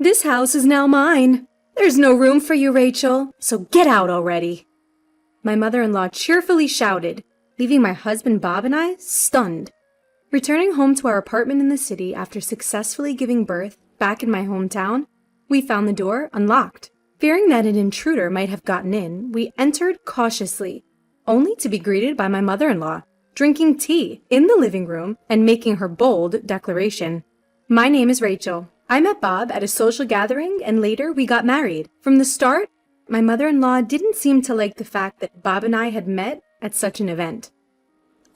This house is now mine. There's no room for you, Rachel, so get out already. My mother-in-law cheerfully shouted, leaving my husband Bob and I stunned. Returning home to our apartment in the city after successfully giving birth back in my hometown, we found the door unlocked. Fearing that an intruder might have gotten in, we entered cautiously, only to be greeted by my mother-in-law, drinking tea in the living room and making her bold declaration. My name is Rachel. I met Bob at a social gathering and later we got married. From the start, my mother-in-law didn't seem to like the fact that Bob and I had met at such an event.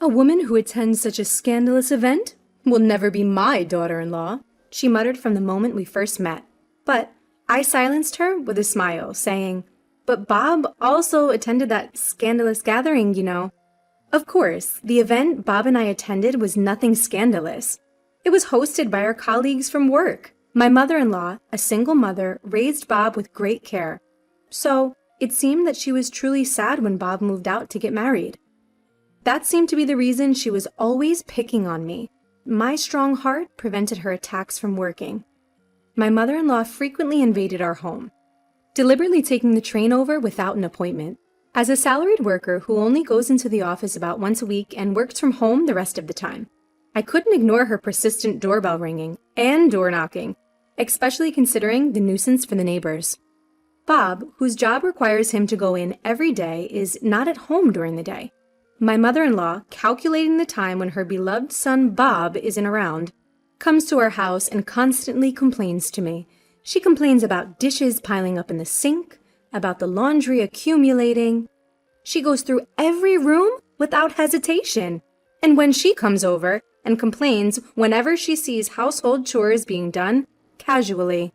A woman who attends such a scandalous event will never be my daughter-in-law, she muttered from the moment we first met. But I silenced her with a smile, saying, "But Bob also attended that scandalous gathering, you know." Of course, the event Bob and I attended was nothing scandalous. It was hosted by our colleagues from work. My mother-in-law, a single mother, raised Bob with great care. So it seemed that she was truly sad when Bob moved out to get married. That seemed to be the reason she was always picking on me. My strong heart prevented her attacks from working. My mother-in-law frequently invaded our home, deliberately taking the train over without an appointment. As a salaried worker who only goes into the office about once a week and works from home the rest of the time, I couldn't ignore her persistent doorbell ringing and door knocking, especially considering the nuisance for the neighbors. Bob, whose job requires him to go in every day, is not at home during the day. My mother-in-law, calculating the time when her beloved son Bob isn't around, comes to our house and constantly complains to me. She complains about dishes piling up in the sink, about the laundry accumulating. She goes through every room without hesitation. And when she comes over and complains whenever she sees household chores being done, casually.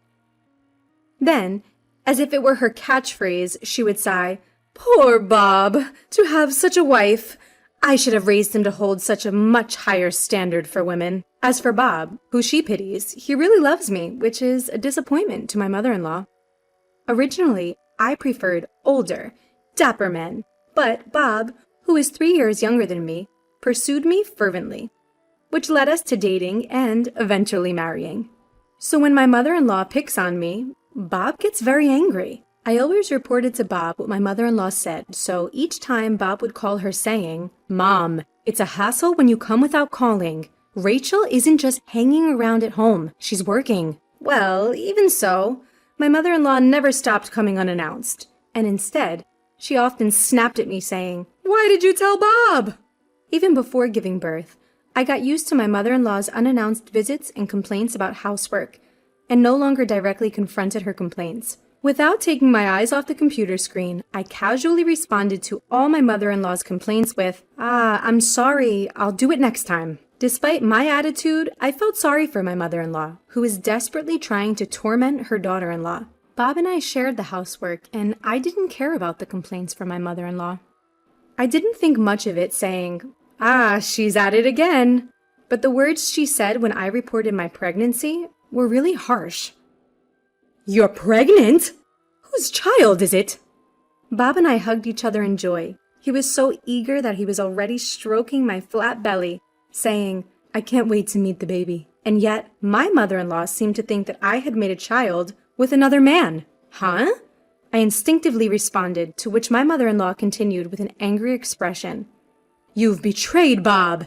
Then, as if it were her catchphrase, she would sigh, "Poor Bob, to have such a wife. I should have raised him to hold such a much higher standard for women." As for Bob, who she pities, he really loves me, which is a disappointment to my mother-in-law. Originally, I preferred older, dapper men, but Bob, who is 3 years younger than me, pursued me fervently, which led us to dating and eventually marrying. So when my mother-in-law picks on me, Bob gets very angry. I always reported to Bob what my mother-in-law said, so each time Bob would call her saying, "Mom, it's a hassle when you come without calling. Rachel isn't just hanging around at home, she's working." Well, even so, my mother-in-law never stopped coming unannounced, and instead, she often snapped at me saying, "Why did you tell Bob?" Even before giving birth, I got used to my mother-in-law's unannounced visits and complaints about housework, and no longer directly confronted her complaints. Without taking my eyes off the computer screen, I casually responded to all my mother-in-law's complaints with, "I'm sorry, I'll do it next time." Despite my attitude, I felt sorry for my mother-in-law, who was desperately trying to torment her daughter-in-law. Bob and I shared the housework, and I didn't care about the complaints from my mother-in-law. I didn't think much of it, saying, "She's at it again." But the words she said when I reported my pregnancy were really harsh. "You're pregnant? Whose child is it?" Bob and I hugged each other in joy. He was so eager that he was already stroking my flat belly, saying, "I can't wait to meet the baby." And yet, my mother-in-law seemed to think that I had made a child with another man. "Huh?" I instinctively responded, to which my mother-in-law continued with an angry expression. "You've betrayed Bob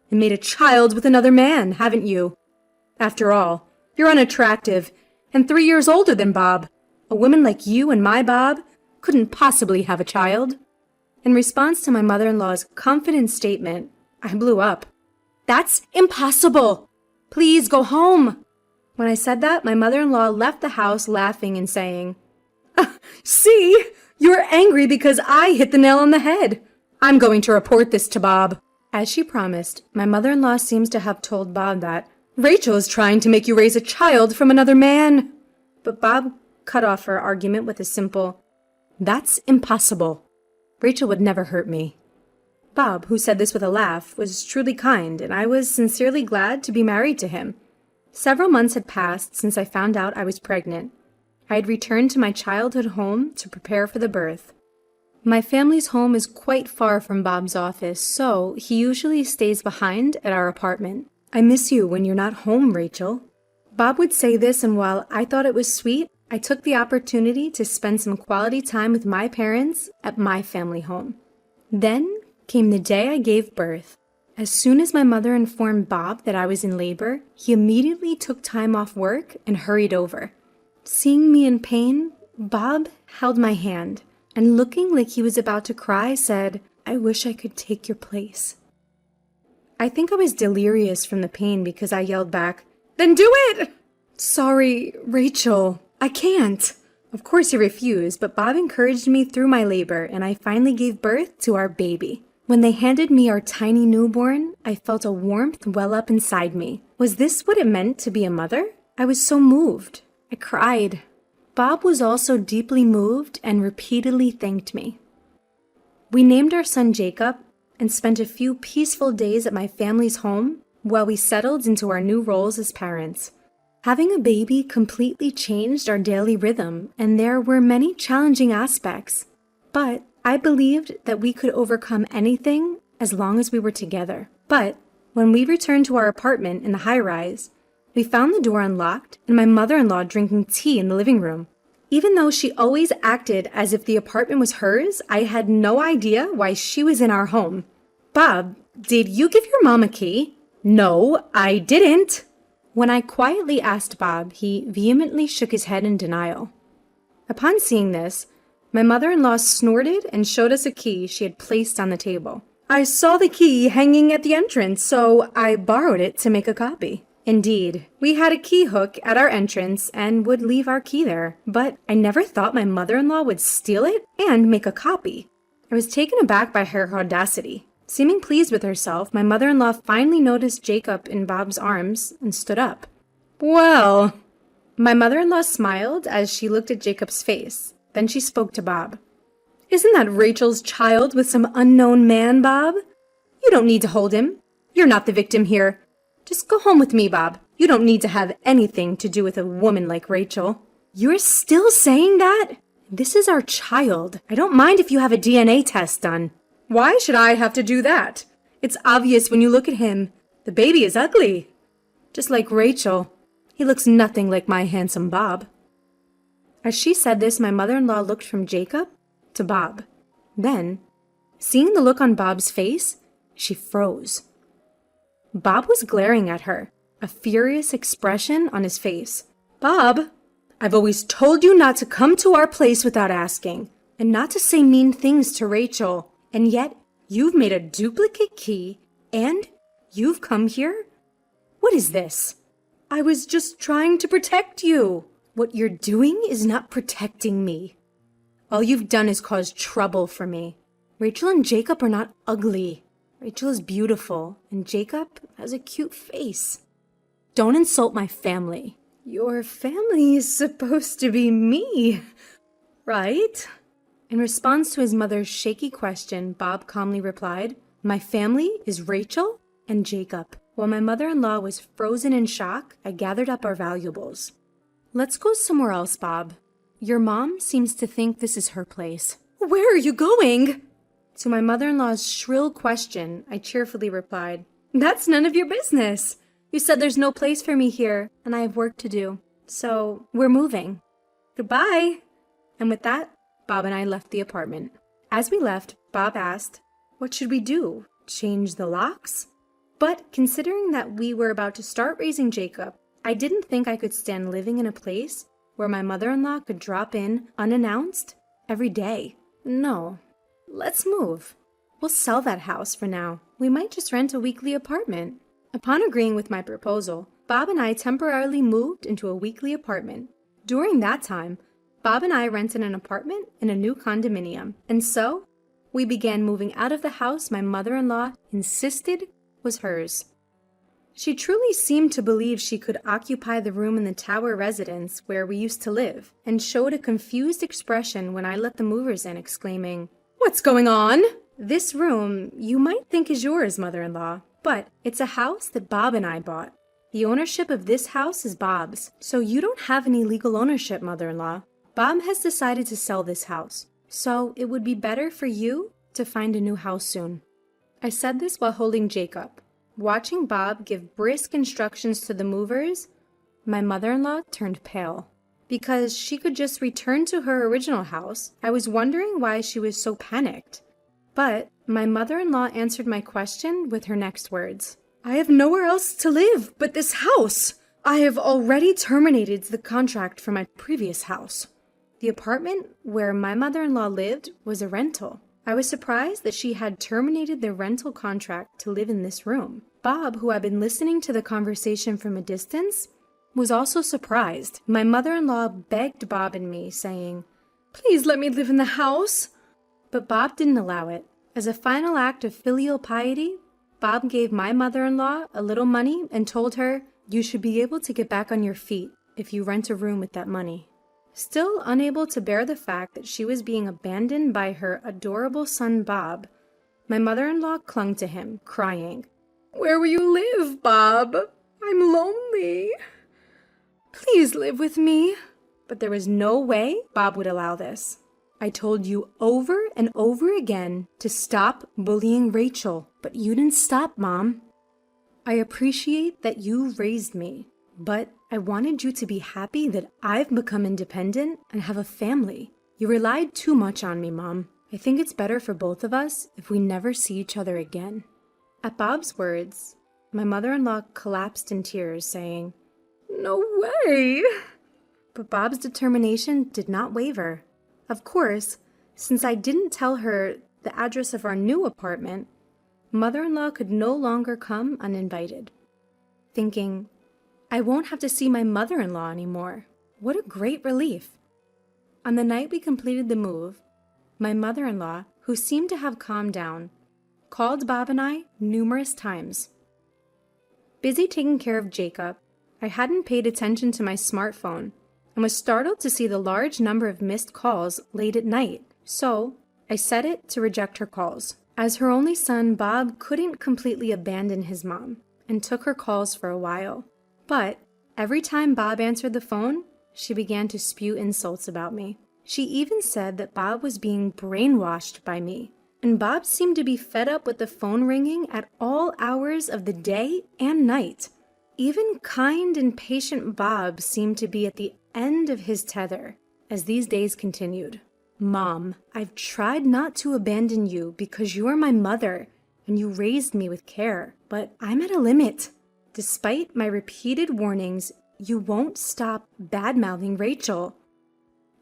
and made a child with another man, haven't you? After all, you're unattractive and 3 years older than Bob. A woman like you and my Bob couldn't possibly have a child." In response to my mother-in-law's confident statement, I blew up. "That's impossible! Please go home!" When I said that, my mother-in-law left the house laughing and saying, "See, you're angry because I hit the nail on the head. I'm going to report this to Bob." As she promised, my mother-in-law seems to have told Bob that Rachel is trying to make you raise a child from another man. But Bob cut off her argument with a simple, "That's impossible. Rachel would never hurt me." Bob, who said this with a laugh, was truly kind, and I was sincerely glad to be married to him. Several months had passed since I found out I was pregnant. I had returned to my childhood home to prepare for the birth. My family's home is quite far from Bob's office, so he usually stays behind at our apartment. "I miss you when you're not home, Rachel." Bob would say this, and while I thought it was sweet, I took the opportunity to spend some quality time with my parents at my family home. Then came the day I gave birth. As soon as my mother informed Bob that I was in labor, he immediately took time off work and hurried over. Seeing me in pain, Bob held my hand and, looking like he was about to cry, said, "I wish I could take your place." I think I was delirious from the pain because I yelled back, "Then do it!" "Sorry, Rachel, I can't." Of course he refused, but Bob encouraged me through my labor, and I finally gave birth to our baby. When they handed me our tiny newborn, I felt a warmth well up inside me. Was this what it meant to be a mother? I was so moved. I cried. Bob was also deeply moved and repeatedly thanked me. We named our son Jacob and spent a few peaceful days at my family's home while we settled into our new roles as parents. Having a baby completely changed our daily rhythm, and there were many challenging aspects. But I believed that we could overcome anything as long as we were together. But when we returned to our apartment in the high-rise, we found the door unlocked and my mother-in-law drinking tea in the living room. Even though she always acted as if the apartment was hers, I had no idea why she was in our home. "Bob, did you give your mom a key?" "No, I didn't." When I quietly asked Bob, he vehemently shook his head in denial. Upon seeing this, my mother-in-law snorted and showed us a key she had placed on the table. "I saw the key hanging at the entrance, so I borrowed it to make a copy." Indeed, we had a key hook at our entrance and would leave our key there, but I never thought my mother-in-law would steal it and make a copy. I was taken aback by her audacity. Seeming pleased with herself, my mother-in-law finally noticed Jacob in Bob's arms and stood up. "Well," my mother-in-law smiled as she looked at Jacob's face. Then she spoke to Bob. "Isn't that Rachel's child with some unknown man, Bob? You don't need to hold him. You're not the victim here. Just go home with me, Bob. You don't need to have anything to do with a woman like Rachel." "You're still saying that? This is our child. I don't mind if you have a DNA test done." "Why should I have to do that? It's obvious when you look at him. The baby is ugly. Just like Rachel. He looks nothing like my handsome Bob." As she said this, my mother-in-law looked from Jacob to Bob. Then, seeing the look on Bob's face, she froze. Bob was glaring at her, a furious expression on his face. "Bob, I've always told you not to come to our place without asking, and not to say mean things to Rachel, and yet you've made a duplicate key, and you've come here? What is this?" "I was just trying to protect you." "What you're doing is not protecting me. All you've done is cause trouble for me. Rachel and Jacob are not ugly. Rachel is beautiful, and Jacob has a cute face. Don't insult my family." "Your family is supposed to be me, right?" In response to his mother's shaky question, Bob calmly replied, "My family is Rachel and Jacob." While my mother-in-law was frozen in shock, I gathered up our valuables. "Let's go somewhere else, Bob. Your mom seems to think this is her place." "Where are you going?" To my mother-in-law's shrill question, I cheerfully replied, "That's none of your business. You said there's no place for me here, and I have work to do. So, we're moving. Goodbye." And with that, Bob and I left the apartment. As we left, Bob asked, "What should we do? Change the locks?" But considering that we were about to start raising Jacob, I didn't think I could stand living in a place where my mother-in-law could drop in unannounced every day. No, let's move. We'll sell that house for now. We might just rent a weekly apartment. Upon agreeing with my proposal, Bob and I temporarily moved into a weekly apartment. During that time, Bob and I rented an apartment in a new condominium, and so we began moving out of the house my mother-in-law insisted was hers. She truly seemed to believe she could occupy the room in the tower residence where we used to live, and showed a confused expression when I let the movers in, exclaiming, "What's going on?" "This room you might think is yours, mother-in-law, but it's a house that Bob and I bought. The ownership of this house is Bob's, so you don't have any legal ownership, mother-in-law. Bob has decided to sell this house, so it would be better for you to find a new house soon." I said this while holding Jacob, watching Bob give brisk instructions to the movers My mother-in-law turned pale. Because she could just return to her original house, I was wondering why she was so panicked. But my mother-in-law answered my question with her next words. I have nowhere else to live but this house. I have already terminated the contract for my previous house. The apartment where my mother-in-law lived was a rental. I was surprised that she had terminated the rental contract to live in this room. Bob, who had been listening to the conversation from a distance, was also surprised. My mother-in-law begged Bob and me, saying, "Please let me live in the house." But Bob didn't allow it. As a final act of filial piety, Bob gave my mother-in-law a little money and told her, "You should be able to get back on your feet if you rent a room with that money." Still unable to bear the fact that she was being abandoned by her adorable son Bob, my mother-in-law clung to him, crying, "Where will you live, Bob? I'm lonely. Please live with me." But there was no way Bob would allow this. I told you over and over again to stop bullying Rachel, but you didn't stop, Mom. I appreciate that you raised me, but I wanted you to be happy that I've become independent and have a family. You relied too much on me, Mom. I think it's better for both of us if we never see each other again. At Bob's words, my mother-in-law collapsed in tears, saying, "No way!" But Bob's determination did not waver. Of course, since I didn't tell her the address of our new apartment, mother-in-law could no longer come uninvited. Thinking, I won't have to see my mother-in-law anymore. What a great relief. On the night we completed the move, my mother-in-law, who seemed to have calmed down, called Bob and I numerous times. Busy taking care of Jacob, I hadn't paid attention to my smartphone and was startled to see the large number of missed calls late at night, so I set it to reject her calls. As her only son, Bob couldn't completely abandon his mom and took her calls for a while. But every time Bob answered the phone, she began to spew insults about me. She even said that Bob was being brainwashed by me, and Bob seemed to be fed up with the phone ringing at all hours of the day and night. Even kind and patient Bob seemed to be at the end of his tether as these days continued. Mom, I've tried not to abandon you because you are my mother and you raised me with care, but I'm at a limit. Despite my repeated warnings, you won't stop bad-mouthing Rachel.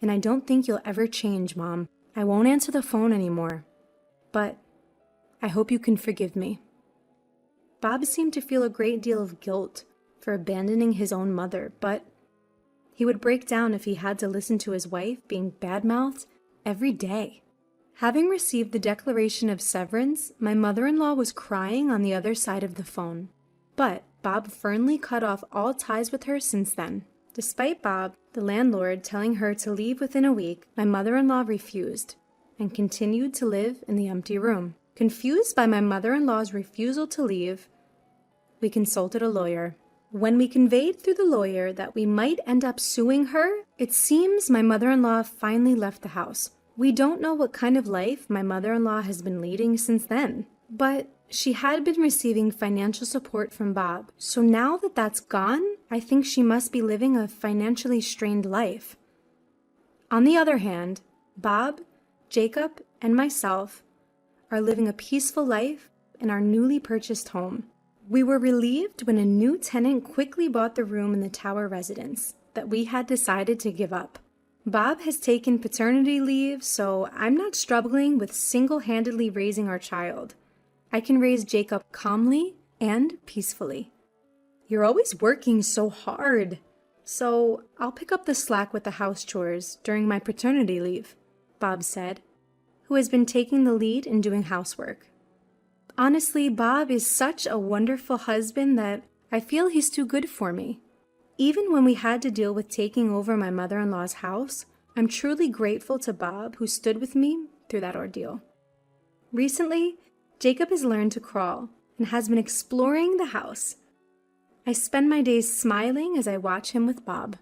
And I don't think you'll ever change, Mom. I won't answer the phone anymore. But I hope you can forgive me. Bob seemed to feel a great deal of guilt for abandoning his own mother, but he would break down if he had to listen to his wife being bad-mouthed every day. Having received the declaration of severance, my mother-in-law was crying on the other side of the phone. But Bob firmly cut off all ties with her since then. Despite Bob, the landlord, telling her to leave within a week, my mother-in-law refused and continued to live in the empty room. Confused by my mother-in-law's refusal to leave, we consulted a lawyer. When we conveyed through the lawyer that we might end up suing her, it seems my mother-in-law finally left the house. We don't know what kind of life my mother-in-law has been leading since then, but she had been receiving financial support from Bob, so now that that's gone, I think she must be living a financially strained life. On the other hand, Bob, Jacob, and myself are living a peaceful life in our newly purchased home. We were relieved when a new tenant quickly bought the room in the tower residence that we had decided to give up. Bob has taken paternity leave, so I'm not struggling with single-handedly raising our child. I can raise Jacob calmly and peacefully. You're always working so hard, so I'll pick up the slack with the house chores during my paternity leave, Bob said, who has been taking the lead in doing housework. Honestly, Bob is such a wonderful husband that I feel he's too good for me. Even when we had to deal with taking over my mother-in-law's house, I'm truly grateful to Bob who stood with me through that ordeal. Recently, Jacob has learned to crawl and has been exploring the house. I spend my days smiling as I watch him with Bob.